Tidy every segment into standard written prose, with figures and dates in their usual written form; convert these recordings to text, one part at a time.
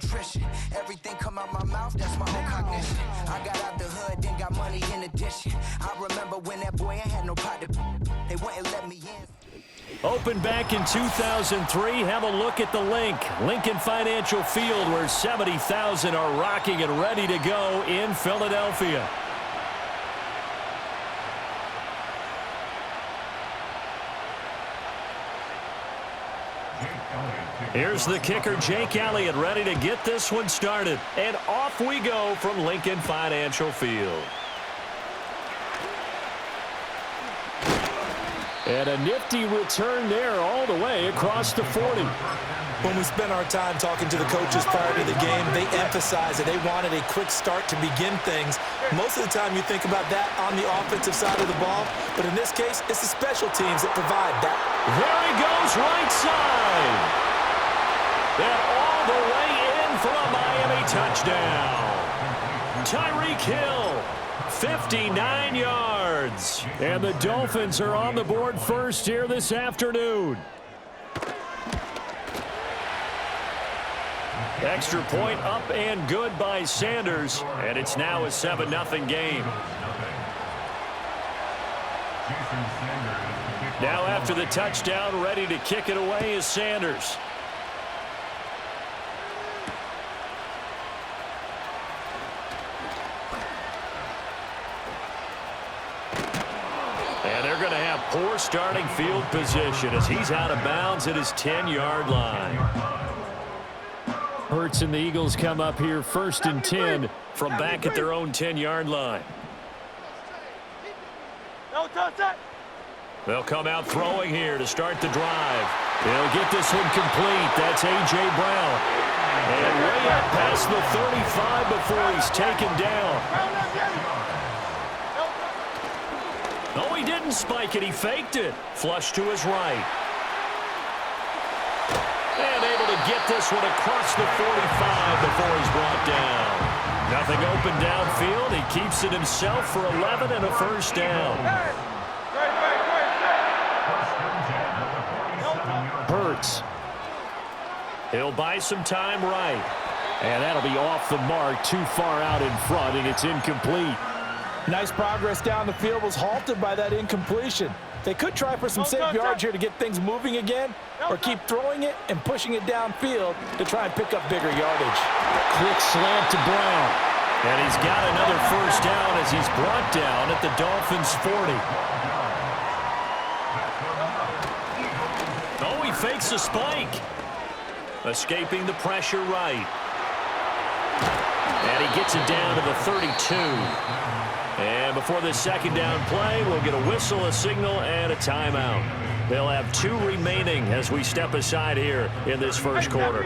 nutrition. Everything come out my mouth, that's my own cognition. I got out the hood, then got money in addition. I remember when that boy ain't had no pot to, they wouldn't let me in. Opened back in 2003, have a look at the Lincoln Financial Field, where 70,000 are rocking and ready to go in Philadelphia. Here's the kicker, Jake Elliott, ready to get this one started. And off we go from Lincoln Financial Field. And a nifty return there all the way across the 40. When we spent our time talking to the coaches prior to the game, they emphasized that they wanted a quick start to begin things. Most of the time you think about that on the offensive side of the ball, but in this case, it's the special teams that provide that. There he goes, right side. And all the way in for a Miami touchdown. Tyreek Hill, 59 yards. And the Dolphins are on the board first here this afternoon. Extra point up and good by Sanders, and it's now a 7-0 game. Now after the touchdown, ready to kick it away is Sanders. And they're going to have poor starting field position as he's out of bounds at his 10-yard line. Hurts and the Eagles come up here 1st and 10 from back at their own 10-yard line. They'll come out throwing here to start the drive. They'll get this one complete. That's A.J. Brown. And way up past the 35 before he's taken down. No, he didn't spike it. He faked it. Flush to his right. And able to get this one across the 45 before he's brought down. Nothing open downfield. He keeps it himself for 11 and a first down. Hurts. He'll buy some time right. And that'll be off the mark, too far out in front, and it's incomplete. Nice progress down the field, was halted by that incompletion. They could try for some safe yards here to get things moving again, or keep throwing it and pushing it downfield to try and pick up bigger yardage. Quick slant to Brown. And he's got another first down as he's brought down at the Dolphins' 40. Oh, he fakes a spike. Escaping the pressure right. And he gets it down to the 32. And before this second down play, we'll get a whistle, a signal, and a timeout. They'll have 2 remaining as we step aside here in this first quarter.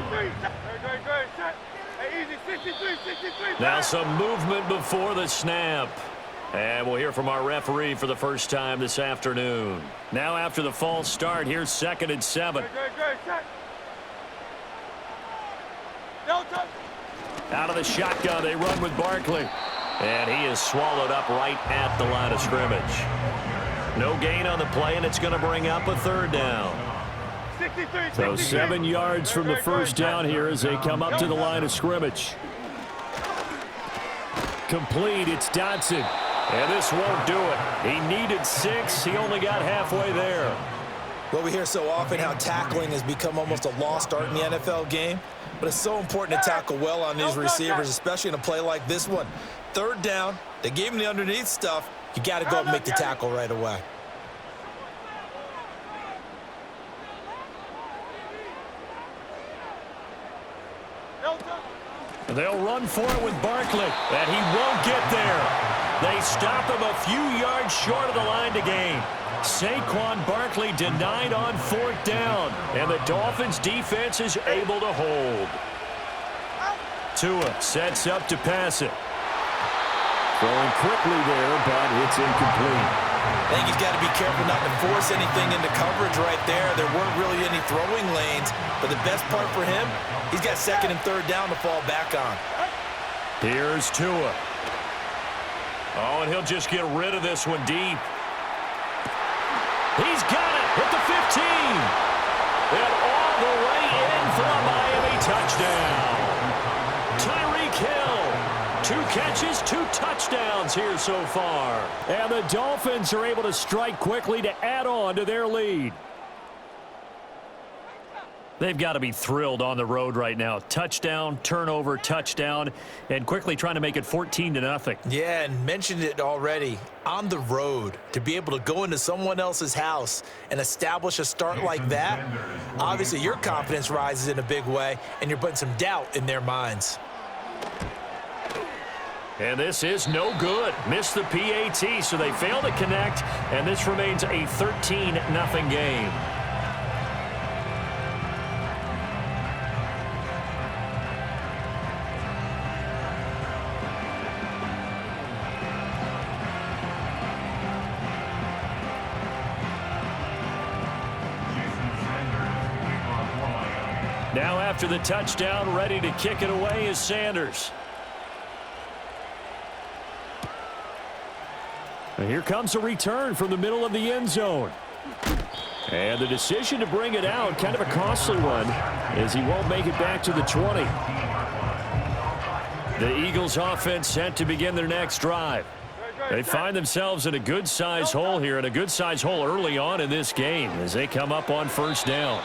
Now some movement before the snap. And we'll hear from our referee for the first time this afternoon. Now after the false start, here's 2nd and 7. Out of the shotgun, they run with Barkley. And he is swallowed up right at the line of scrimmage. No gain on the play, and it's going to bring up a 3rd down. So 7 yards from the first down here as they come up to the line of scrimmage. Complete, it's Dotson. And this won't do it. He needed 6. He only got halfway there. Well, we hear so often how tackling has become almost a lost art in the NFL game. But it's so important to tackle well on these receivers, especially in a play like this one. 3rd down, they gave him the underneath stuff. You got to go and make the tackle right away. They'll run for it with Barkley, and he won't get there. They stop him a few yards short of the line to gain. Saquon Barkley denied on 4th down, and the Dolphins defense is able to hold. Tua sets up to pass it. Throwing quickly there, but it's incomplete. I think he's got to be careful not to force anything into coverage right there. There weren't really any throwing lanes, but the best part for him, he's got 2nd and 3rd down to fall back on. Here's Tua. Oh, and he'll just get rid of this one deep. He's got it at the 15. And all the way in for a Miami touchdown. 2 catches, 2 touchdowns here so far. And the Dolphins are able to strike quickly to add on to their lead. They've got to be thrilled on the road right now. Touchdown, turnover, touchdown, and quickly trying to make it 14-0. Yeah, and mentioned it already. On the road, to be able to go into someone else's house and establish a start like that, obviously your confidence rises in a big way, and you're putting some doubt in their minds. And this is no good. Missed the PAT, so they fail to connect, and this remains a 13-0 game. Now after the touchdown, ready to kick it away is Sanders. And here comes a return from the middle of the end zone. And the decision to bring it out, kind of a costly one, as he won't make it back to the 20. The Eagles offense set to begin their next drive. They find themselves in a good-sized hole here, and a good-sized hole early on in this game as they come up on first down.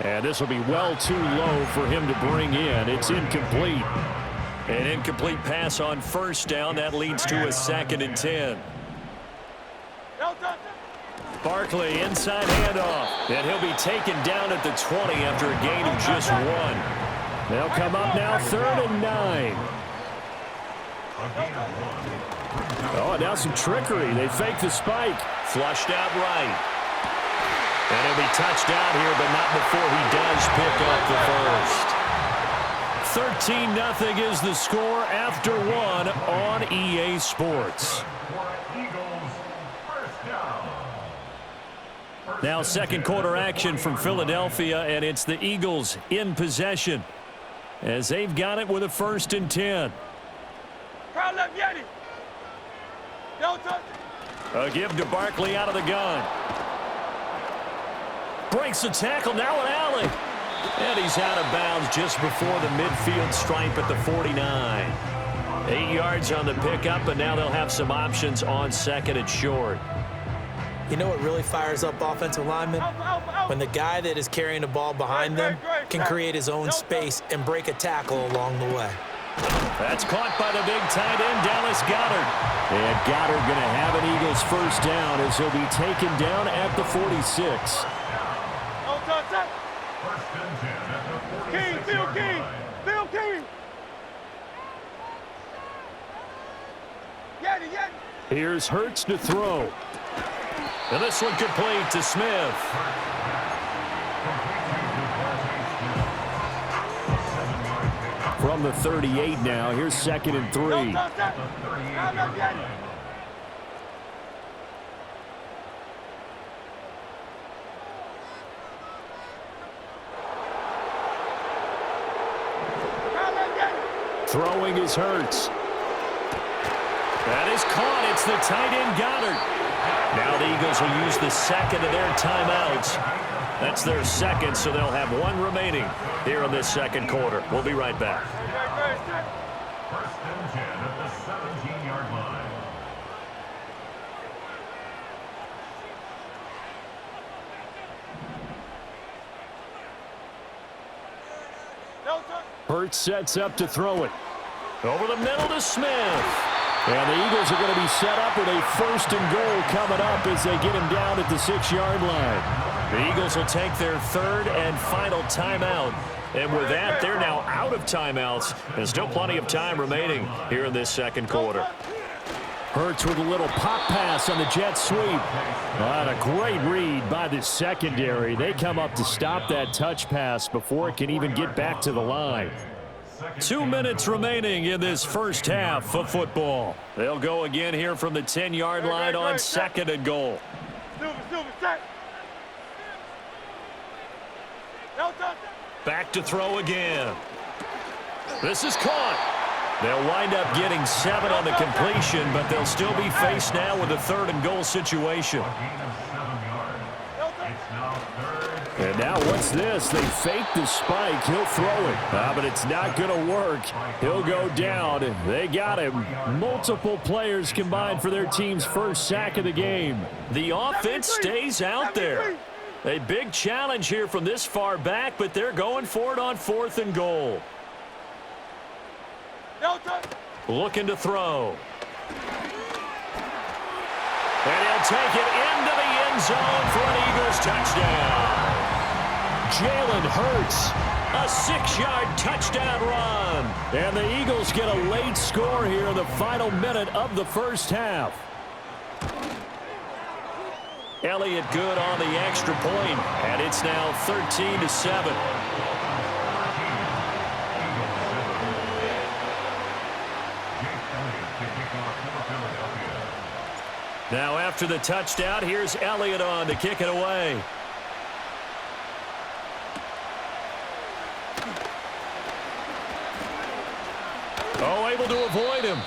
And this will be well too low for him to bring in. It's incomplete. An incomplete pass on first down. That leads to a 2nd and 10. Barkley inside handoff. And he'll be taken down at the 20 after a gain of just 1. They'll come up now 3rd and 9. Oh, now some trickery. They fake the spike. Flushed out right. And he'll be touched down here, but not before he does pick up the first. 13-0 is the score after 1 on EA Sports. Now second quarter action from Philadelphia, and it's the Eagles in possession as they've got it with a 1st and 10. A give to Barkley out of the gun. Breaks the tackle, now an alley. And he's out of bounds just before the midfield stripe at the 49. 8 yards on the pickup, and now they'll have some options on 2nd and short. You know what really fires up offensive linemen? When the guy that is carrying the ball behind them can create his own space and break a tackle along the way. That's caught by the big tight end, Dallas Goedert. And Goedert going to have an Eagles first down as he'll be taken down at the 46. Phil King. Here's Hurts to throw. And this one complete to Smith. From the 38 now, here's 2nd and 3. Throwing is Hurts. That is caught. It's the tight end Goedert. Now the Eagles will use the 2nd of their timeouts. That's their 2nd, so they'll have 1 remaining here in this 2nd quarter. We'll be right back. 1st and 10 at the 17-yard line. Hurts sets up to throw it. Over the middle to Smith. And the Eagles are going to be set up with a 1st and goal coming up as they get him down at the 6-yard line. The Eagles will take their 3rd and final timeout. And with that, they're now out of timeouts. There's still plenty of time remaining here in this 2nd quarter. Hurts with a little pop pass on the jet sweep. A great read by the secondary. They come up to stop that touch pass before it can even get back to the line. 2 minutes remaining in this first half of football. They'll go again here from the 10-yard line on 2nd and goal. Back to throw again. This is caught. They'll wind up getting 7 on the completion, but they'll still be faced now with a 3rd and goal situation. And now what's this? They fake the spike. He'll throw it. But it's not going to work. He'll go down. They got him. Multiple players combined for their team's first sack of the game. The offense stays out there. A big challenge here from this far back, but they're going for it on 4th and goal. Looking to throw. And he'll take it into the end zone for an Eagles touchdown. Jalen Hurts, a 6-yard touchdown run. And the Eagles get a late score here in the final minute of the first half. Elliott good on the extra point, and it's now 13-7. Now after the touchdown, here's Elliott on to kick it away. Oh, able to avoid him.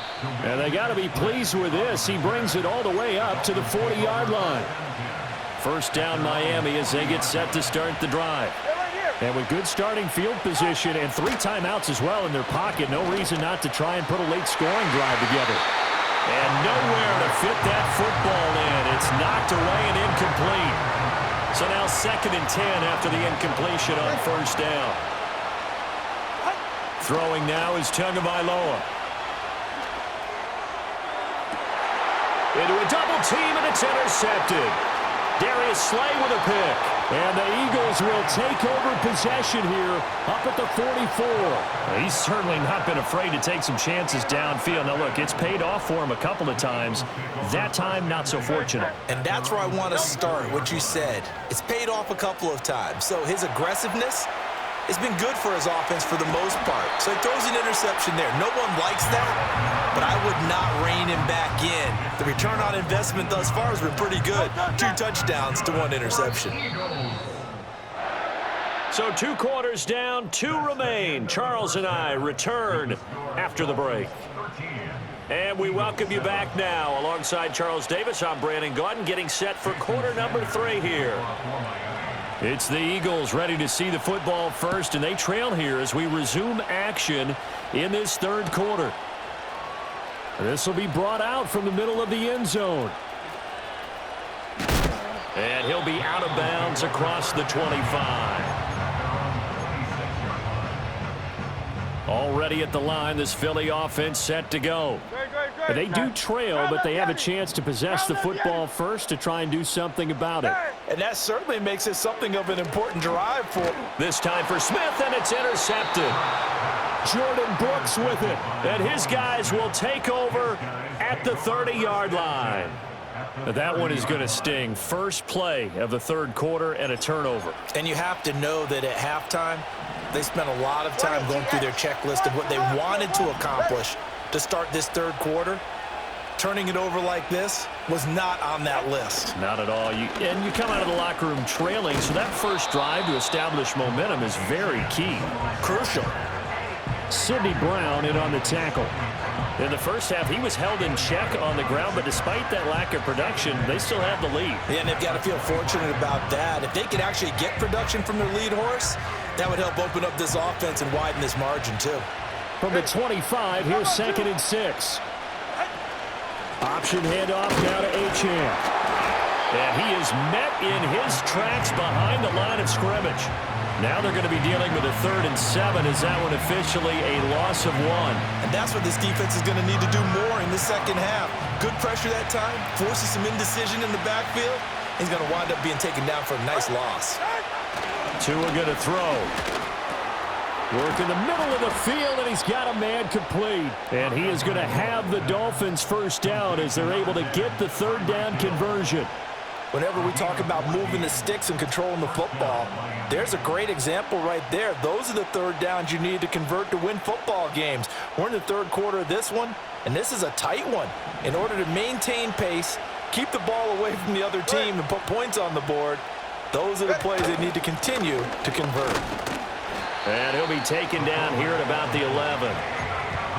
And they got to be pleased with this. He brings it all the way up to the 40-yard line. First down Miami as they get set to start the drive. And with good starting field position and 3 timeouts as well in their pocket, no reason not to try and put a late scoring drive together. And nowhere to fit that football in. It's knocked away and incomplete. So now 2nd and 10 after the incompletion on first down. Throwing now is Tagovailoa. Into a double team, and it's intercepted. Darius Slay with a pick. And the Eagles will take over possession here up at the 44. He's certainly not been afraid to take some chances downfield. Now, look, it's paid off for him a couple of times. That time, not so fortunate. And that's where I want to start, what you said. It's paid off a couple of times. So his aggressiveness has been good for his offense for the most part. So he throws an interception there. No one likes that, but I would not rein him back in. The return on investment thus far has been pretty good. 2 touchdowns to 1 interception. So 2 quarters down, 2 remain. Charles and I return after the break. And we welcome you back now. Alongside Charles Davis, I'm Brandon Gaudin, getting set for quarter number 3 here. It's the Eagles ready to see the football first, and they trail here as we resume action in this 3rd quarter. This will be brought out from the middle of the end zone. And he'll be out of bounds across the 25. Already at the line, this Philly offense set to go. They do trail, but they have a chance to possess the football first to try and do something about it. And that certainly makes it something of an important drive for. This time for Smith, and it's intercepted. Jordan Brooks with it, and his guys will take over at the 30-yard line. That one is going to sting. First play of the 3rd quarter and a turnover. And you have to know that at halftime, they spent a lot of time going through their checklist of what they wanted to accomplish to start this 3rd quarter. Turning it over like this was not on that list. Not at all. And you come out of the locker room trailing, so that first drive to establish momentum is very key. Crucial. Sidney Brown in on the tackle. In the first half, he was held in check on the ground, but despite that lack of production, they still have the lead. Yeah, and they've got to feel fortunate about that. If they could actually get production from their lead horse, that would help open up this offense and widen this margin, too. From the 25, here's 2nd and 6. Option handoff now to Achane. And he is met in his tracks behind the line of scrimmage. Now they're going to be dealing with a 3rd and 7 as that one officially a loss of 1. And that's what this defense is going to need to do more in the second half. Good pressure that time, forces some indecision in the backfield. He's going to wind up being taken down for a nice loss. Tua going to throw. Work in the middle of the field, and he's got a man complete. And he is going to have the Dolphins first down as they're able to get the 3rd down conversion. Whenever we talk about moving the sticks and controlling the football, there's a great example right there. Those are the 3rd downs you need to convert to win football games. We're in the 3rd quarter of this one, and this is a tight one. In order to maintain pace, keep the ball away from the other team, and put points on the board, those are the plays they need to continue to convert. And he'll be taken down here at about the 11.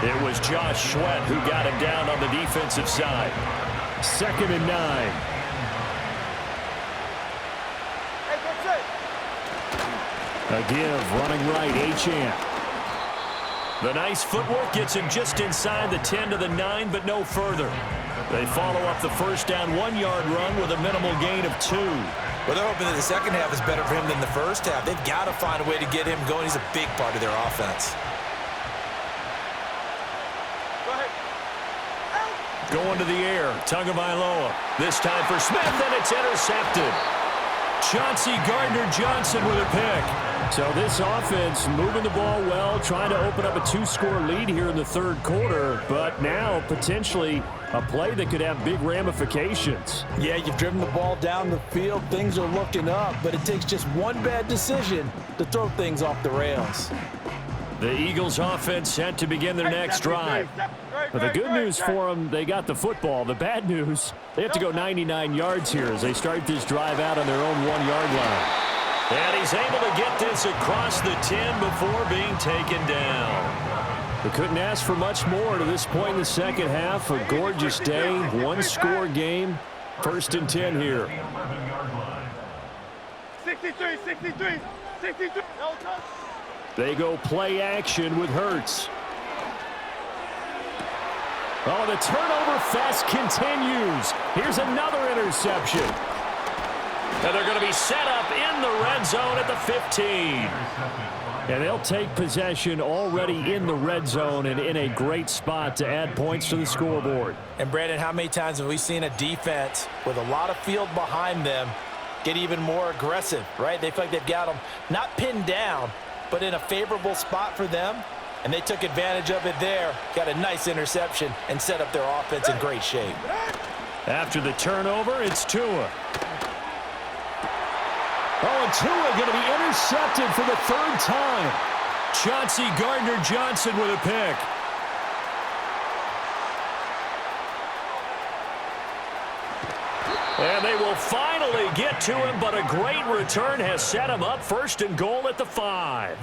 It was Josh Sweat who got him down on the defensive side. 2nd and 9. A give, running right, Achane. The nice footwork gets him just inside the 10 to the 9, but no further. They follow up the first down 1-yard run with a minimal gain of 2. Well, they're hoping that the second half is better for him than the first half. They've got to find a way to get him going. He's a big part of their offense. Going to the air, Tagovailoa. This time for Smith, and it's intercepted. Chauncey Gardner-Johnson with a pick. So this offense moving the ball well, trying to open up a 2-score lead here in the third quarter, but now potentially a play that could have big ramifications. Yeah, you've driven the ball down the field. Things are looking up, but it takes just one bad decision to throw things off the rails. The Eagles offense set to begin their next drive. But the good news for them, they got the football. The bad news, they have to go 99 yards here as they start this drive out on their own 1-yard line. And he's able to get this across the 10 before being taken down. They couldn't ask for much more to this point in the second half. A gorgeous day, 1-score game. 1st and 10 here. 63, 63, 63. They go play action with Hurts. Oh, the turnover fest continues. Here's another interception. And they're going to be set up in the red zone at the 15. And they'll take possession already in the red zone and in a great spot to add points to the scoreboard. And, Brandon, how many times have we seen a defense with a lot of field behind them get even more aggressive, right? They feel like they've got them not pinned down, but in a favorable spot for them. And they took advantage of it there, got a nice interception, and set up their offense in great shape. After the turnover, it's Tua. Oh, and Tua going to be intercepted for the 3rd time. Chauncey Gardner-Johnson with a pick. And they will finally get to him, but a great return has set him up 1st and goal at the 5.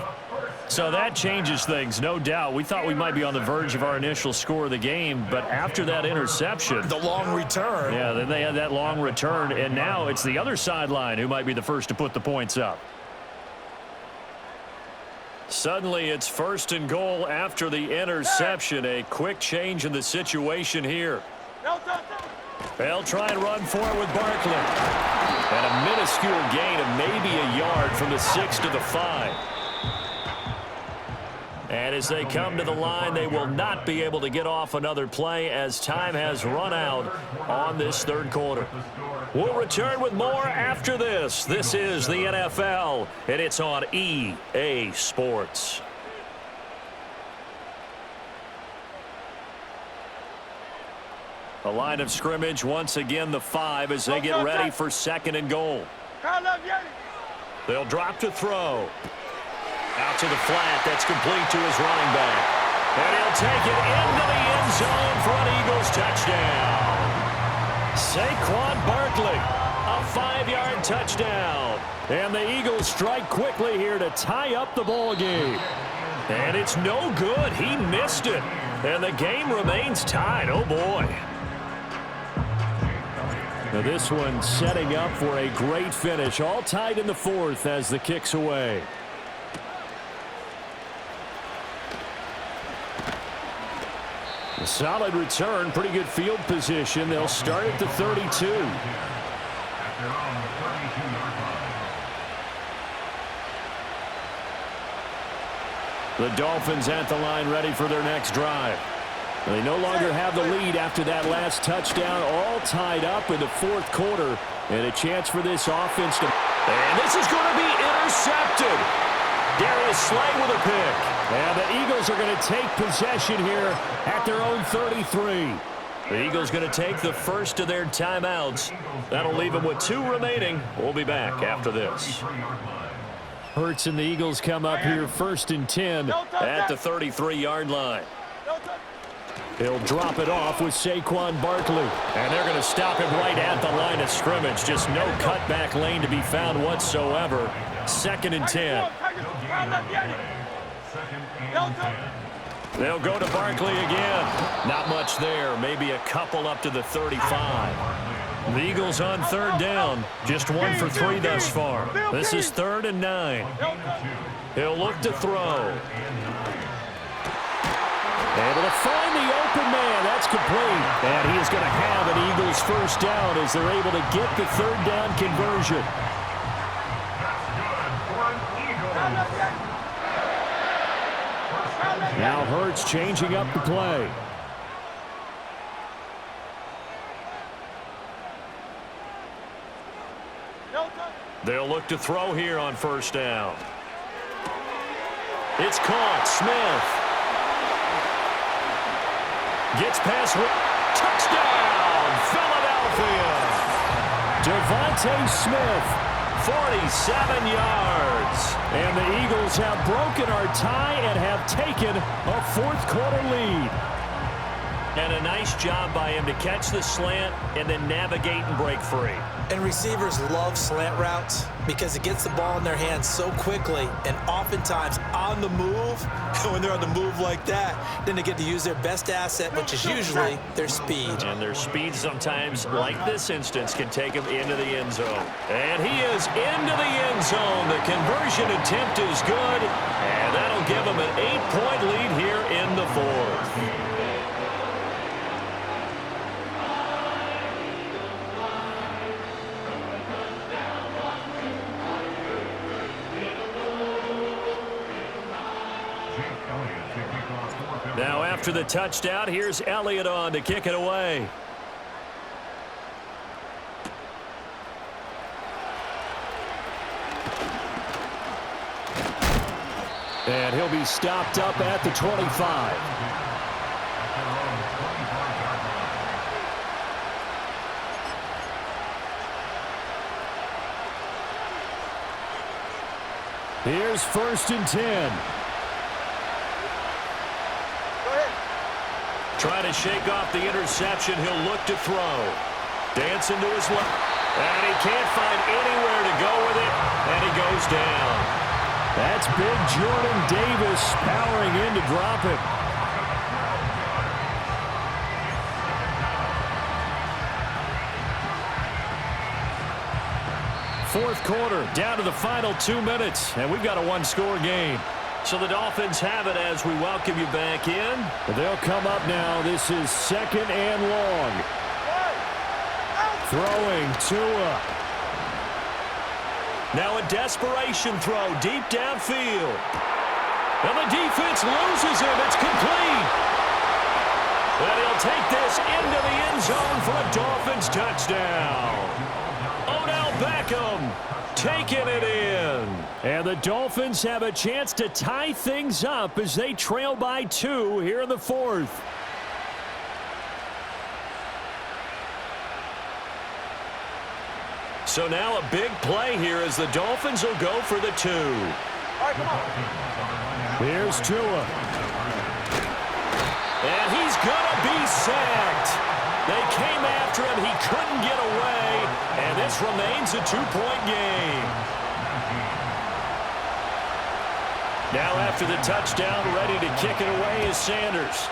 So that changes things, no doubt. We thought we might be on the verge of our initial score of the game, but after that interception. The long return. Yeah, then they had that long return, and now it's the other sideline who might be the first to put the points up. Suddenly it's 1st and goal after the interception. A quick change in the situation here. They'll try and run for it with Barkley. And a minuscule gain of maybe a yard from the 6 to the 5. And as they come to the line, they will not be able to get off another play as time has run out on this 3rd quarter. We'll return with more after this. This is the NFL, and it's on EA Sports. The line of scrimmage, once again, the 5 as they get ready for 2nd and goal. They'll drop to throw. Out to the flat. That's complete to his running back. And he'll take it into the end zone for an Eagles touchdown. Saquon Barkley, a 5-yard touchdown. And the Eagles strike quickly here to tie up the ball game. And it's no good. He missed it. And the game remains tied. Oh, boy. Now this one setting up for a great finish. All tied in the 4th as the kick's away. A solid return, pretty good field position. They'll start at the 32. The Dolphins at the line ready for their next drive. They no longer have the lead after that last touchdown, all tied up in the 4th quarter. And a chance for this offense to... And this is going to be intercepted. Darius Slay with a pick. And the Eagles are going to take possession here at their own 33. The Eagles going to take the first of their timeouts. That'll leave them with 2 remaining. We'll be back after this. Hurts and the Eagles come up here 1st and 10 at the 33-yard line. He'll drop it off with Saquon Barkley. And they're going to stop him right at the line of scrimmage. Just no cutback lane to be found whatsoever. 2nd and 10. They'll go to Barkley again. Not much there. Maybe a couple up to the 35. The Eagles on third down. Just 1 for 3 thus far. This is 3rd and 9. He'll look to throw. Able to find the open man. That's complete. And he is going to have an Eagles first down as they're able to get the third down conversion. Now Hurts changing up the play. They'll look to throw here on first down. It's caught. Smith gets past. Touchdown, Philadelphia. Devontae Smith, 47 yards. And the Eagles have broken our tie and have taken a fourth-quarter lead. And a nice job by him to catch the slant and then navigate and break free. And receivers love slant routes because it gets the ball in their hands so quickly and oftentimes on the move. And when they're on the move like that, then they get to use their best asset, which is usually their speed. And their speed sometimes, like this instance, can take them into the end zone. And he is into the end zone. The conversion attempt is good, and that'll give them an 8-point lead here in the fourth. Now after the touchdown, here's Elliott on to kick it away. And he'll be stopped up at the 25. Here's 1st and 10. Trying to shake off the interception. He'll look to throw. Dancing to his left. And he can't find anywhere to go with it. And he goes down. That's big Jordan Davis powering in to drop it. Fourth quarter, down to the final 2 minutes. And we've got a one-score game. So the Dolphins have it as we welcome you back in. They'll come up now. This is 2nd and long. Throwing Tua. Now a desperation throw deep downfield. And the defense loses him. It's complete. And he'll take this into the end zone for a Dolphins touchdown. Odell Beckham taking it in. And the Dolphins have a chance to tie things up as they trail by 2 here in the fourth. So now a big play here as the Dolphins will go for the 2. Here's Tua. And he's going to be sacked. They came after him. He couldn't get away. And this remains a 2-point game. Now after the touchdown, ready to kick it away is Sanders.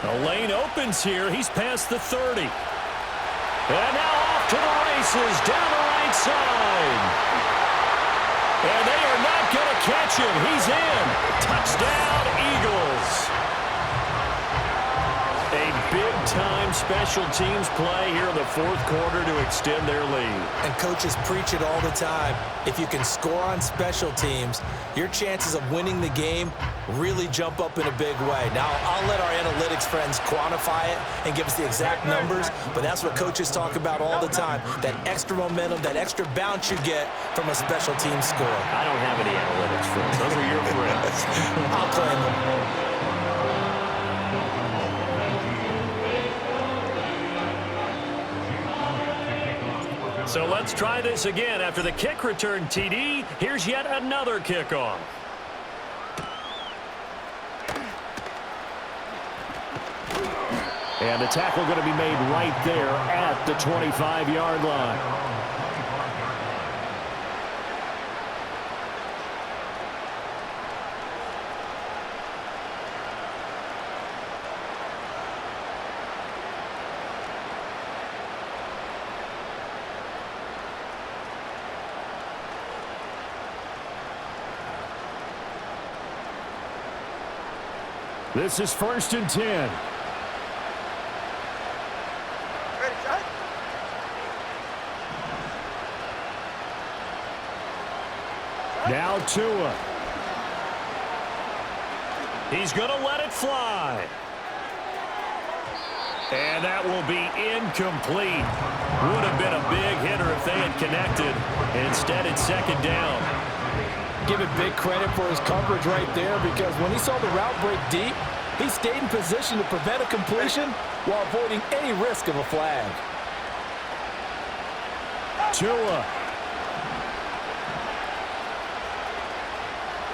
The lane opens here. He's past the 30. And now off to the races down the right side. And they are not going to catch him. He's in. Touchdown, Eagles. A big-time special teams play here in the fourth quarter to extend their lead. And coaches preach it all the time. If you can score on special teams, your chances of winning the game really jump up in a big way. Now, I'll let our analytics friends quantify it and give us the exact numbers, but that's what coaches talk about all the time, that extra momentum, that extra bounce you get from a special team score. I don't have any analytics friends. Those are your friends. I'll claim them. So let's try this again. After the kick return TD, here's yet another kickoff. And the tackle going to be made right there at the 25-yard line. This is 1st and 10. Ready, shot. Now Tua. He's going to let it fly. And that will be incomplete. Would have been a big hitter if they had connected. Instead, it's 2nd down. Give it big credit for his coverage right there, because when he saw the route break deep, he stayed in position to prevent a completion while avoiding any risk of a flag. Tua.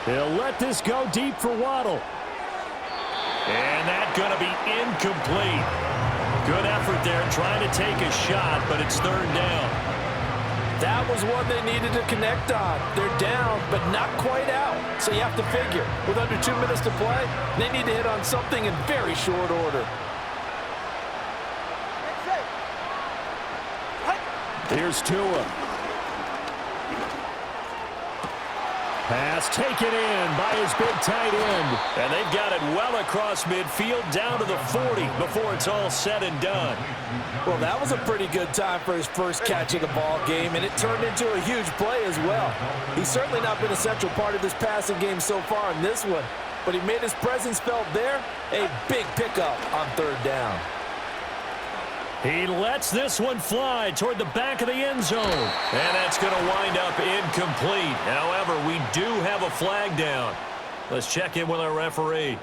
He'll let this go deep for Waddle. And that's going to be incomplete. Good effort there trying to take a shot, but it's 3rd down. That was one they needed to connect on. They're down, but not quite out. So you have to figure, with under 2 minutes to play, they need to hit on something in very short order. Here's Tua. Pass taken in by his big tight end. And they've got it well across midfield down to the 40 before it's all said and done. Well, that was a pretty good time for his first catch of the ball game, and it turned into a huge play as well. He's certainly not been a central part of this passing game so far in this one, but he made his presence felt there. A big pickup on 3rd down. He lets this one fly toward the back of the end zone. And that's going to wind up incomplete. However, we do have a flag down. Let's check in with our referee.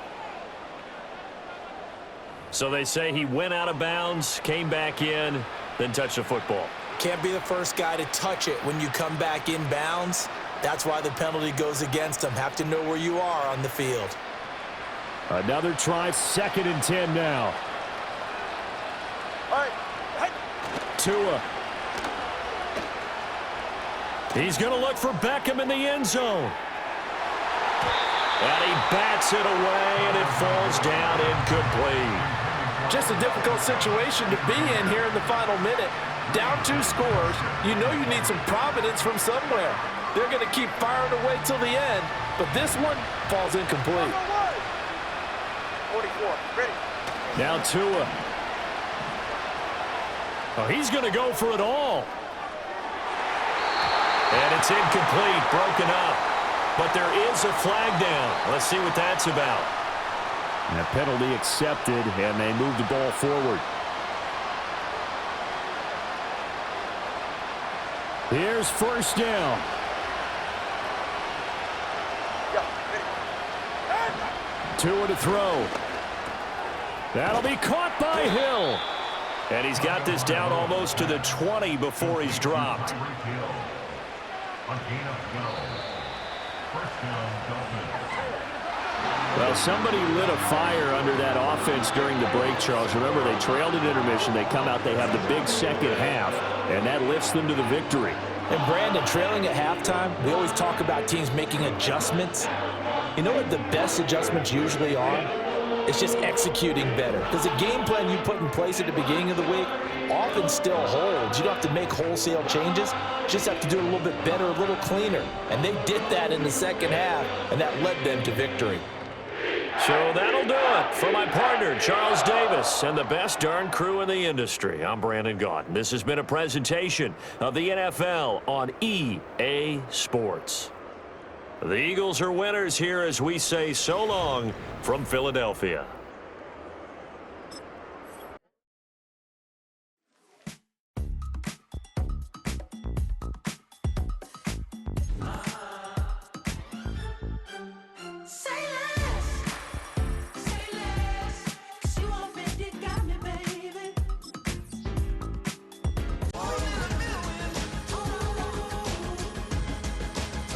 So they say he went out of bounds, came back in, then touched the football. Can't be the first guy to touch it when you come back in bounds. That's why the penalty goes against him. Have to know where you are on the field. Another try, 2nd and 10 now. All right. Tua. He's going to look for Beckham in the end zone. And he bats it away, and it falls down incomplete. Just a difficult situation to be in here in the final minute. Down 2 scores. You know you need some providence from somewhere. They're going to keep firing away till the end, but this one falls incomplete. 44. Ready. Now Tua. Oh, he's going to go for it all. And it's incomplete, broken up. But there is a flag down. Let's see what that's about. And a penalty accepted, and they move the ball forward. Here's 1st down. Tua to throw. That'll be caught by Hill. And he's got this down almost to the 20 before he's dropped. Well, somebody lit a fire under that offense during the break, Charles. Remember, they trailed at intermission. They come out, they have the big 2nd half, and that lifts them to the victory. And Brandon, trailing at halftime, we always talk about teams making adjustments. You know what the best adjustments usually are? It's just executing better. Because the game plan you put in place at the beginning of the week often still holds. You don't have to make wholesale changes. You just have to do it a little bit better, a little cleaner. And they did that in the 2nd half, and that led them to victory. So that'll do it for my partner, Charles Davis, and the best darn crew in the industry. I'm Brandon Gaudin. This has been a presentation of the NFL on EA Sports. The Eagles are winners here as we say so long from Philadelphia.